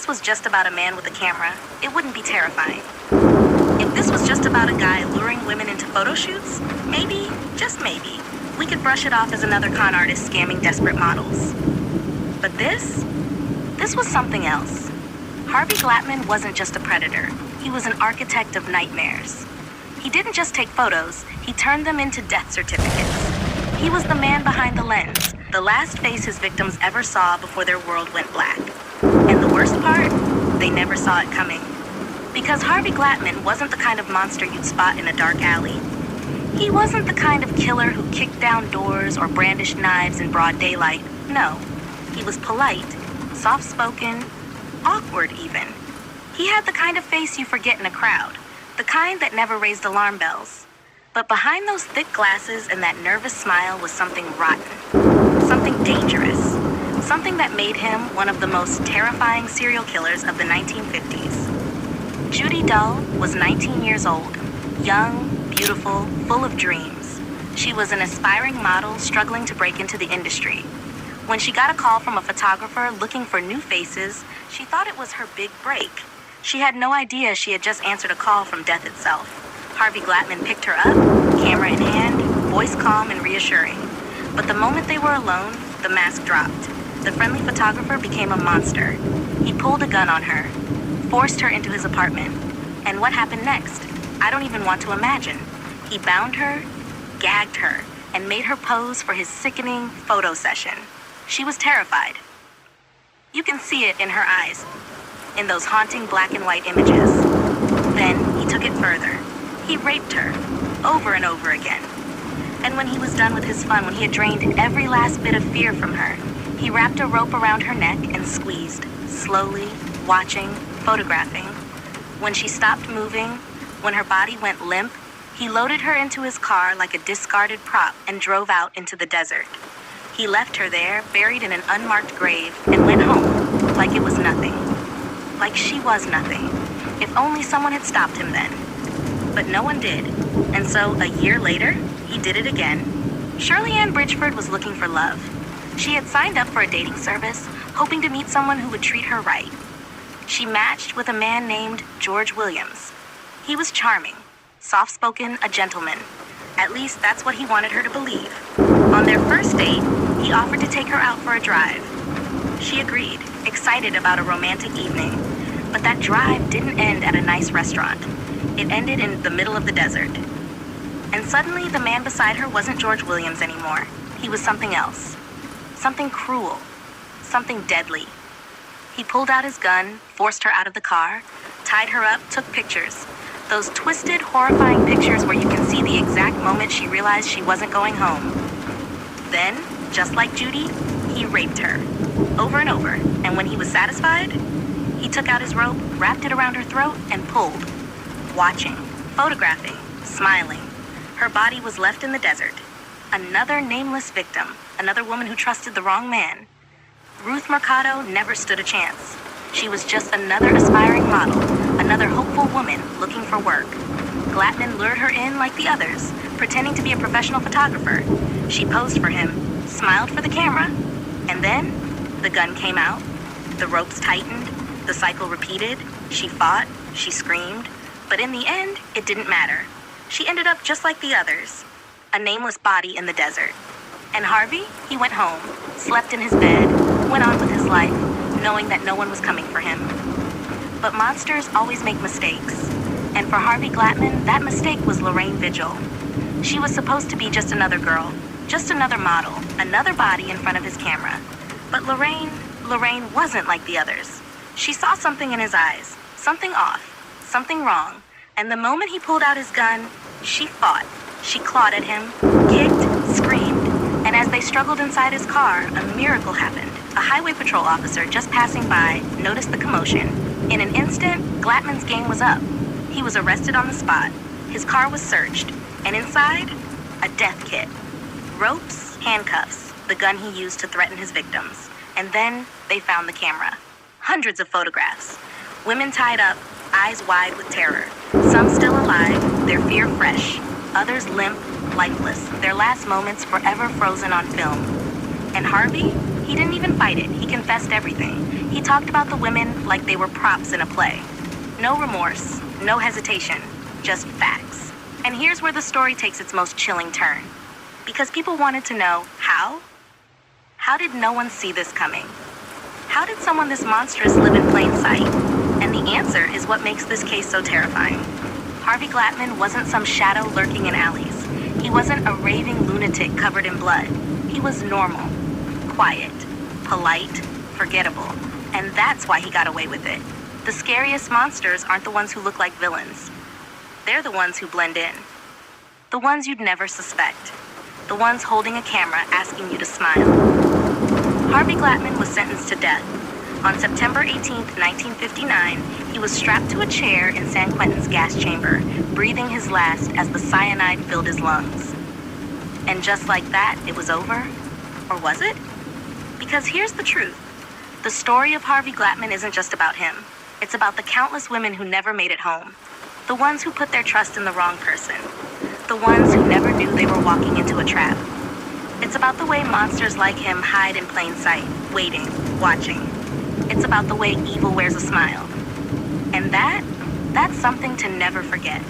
this was just about a man with a camera, it wouldn't be terrifying. If this was just about a guy luring women into photo shoots, maybe, just maybe, we could brush it off as another con artist scamming desperate models. But this was something else. Harvey Glatman wasn't just a predator. He was an architect of nightmares. He didn't just take photos, he turned them into death certificates. He was the man behind the lens, the last face his victims ever saw before their world went black. And the worst part, they never saw it coming. Because Harvey Glatman wasn't the kind of monster you'd spot in a dark alley. He wasn't the kind of killer who kicked down doors or brandished knives in broad daylight. No, he was polite, soft-spoken, awkward even. He had the kind of face you forget in a crowd, the kind that never raised alarm bells. But behind those thick glasses and that nervous smile was something rotten, something dangerous, something that made him one of the most terrifying serial killers of the 1950s. Judy Dull was 19 years old, young, beautiful, full of dreams. She was an aspiring model struggling to break into the industry. When she got a call from a photographer looking for new faces, she thought it was her big break. She had no idea she had just answered a call from death itself. Harvey Glatman picked her up, camera in hand, voice calm and reassuring. But the moment they were alone, the mask dropped. The friendly photographer became a monster. He pulled a gun on her, forced her into his apartment. And what happened next? I don't even want to imagine. He bound her, gagged her, and made her pose for his sickening photo session. She was terrified. You can see it in her eyes, in those haunting black and white images. Then he took it further. He raped her, over and over again. And when he was done with his fun, when he had drained every last bit of fear from her, he wrapped a rope around her neck and squeezed, slowly, watching, photographing. When she stopped moving, when her body went limp, he loaded her into his car like a discarded prop and drove out into the desert. He left her there, buried in an unmarked grave, and went home, like it was nothing. Like she was nothing. If only someone had stopped him then. But no one did. And so, a year later, he did it again. Shirley Bridgeford was looking for love. She had signed up for a dating service, hoping to meet someone who would treat her right. She matched with a man named George Williams. He was charming, soft-spoken, a gentleman. At least that's what he wanted her to believe. On their first date, he offered to take her out for a drive. She agreed, excited about a romantic evening. But that drive didn't end at a nice restaurant. It ended in the middle of the desert. And suddenly, the man beside her wasn't George Williams anymore. He was something else. Something cruel. Something deadly. He pulled out his gun, forced her out of the car, tied her up, took pictures. Those twisted, horrifying pictures where you can see the exact moment she realized she wasn't going home. Then, just like Judy, he raped her. Over and over. And when he was satisfied, he took out his rope, wrapped it around her throat, and pulled. Watching, photographing, smiling. Her body was left in the desert. Another nameless victim. Another woman who trusted the wrong man. Ruth Mercado never stood a chance. She was just another aspiring model, another hopeful woman looking for work. Glatman lured her in like the others, pretending to be a professional photographer. She posed for him, smiled for the camera, and then the gun came out, the ropes tightened, the cycle repeated, she fought, she screamed, but in the end, it didn't matter. She ended up just like the others, a nameless body in the desert. And Harvey, he went home, slept in his bed, went on with his life, knowing that no one was coming for him. But monsters always make mistakes. And for Harvey Glatman, that mistake was Lorraine Vigil. She was supposed to be just another girl, just another model, another body in front of his camera. But Lorraine wasn't like the others. She saw something in his eyes, something off, something wrong. And the moment he pulled out his gun, she fought. She clawed at him, kicked, screamed. And as they struggled inside his car, a miracle happened. A highway patrol officer just passing by noticed the commotion. In an instant, Glatman's game was up. He was arrested on the spot. His car was searched. And inside, a death kit. Ropes, handcuffs, the gun he used to threaten his victims. And then they found the camera. Hundreds of photographs. Women tied up, eyes wide with terror. Some still alive, their fear fresh. Others limp, lifeless, their last moments forever frozen on film. And Harvey, He didn't even fight it. He confessed everything. He talked about the women like they were props in a play. No remorse, no hesitation, just facts. And here's where the story takes its most chilling turn. Because people wanted to know how? How did no one see this coming? How did someone this monstrous live in plain sight? And the answer is what makes this case so terrifying. Harvey Glatman wasn't some shadow lurking in alleys. He wasn't a raving lunatic covered in blood. He was normal, quiet, polite, forgettable. And that's why he got away with it. The scariest monsters aren't the ones who look like villains. They're the ones who blend in. The ones you'd never suspect. The ones holding a camera asking you to smile. Harvey Glatman was sentenced to death. On September 18, 1959, he was strapped to a chair in San Quentin's gas chamber, breathing his last as the cyanide filled his lungs. And just like that, it was over? Or was it? Because here's the truth. The story of Harvey Glatman isn't just about him. It's about the countless women who never made it home. The ones who put their trust in the wrong person. The ones who never knew they were walking into a trap. It's about the way monsters like him hide in plain sight, waiting, watching. It's about the way evil wears a smile. And that's something to never forget.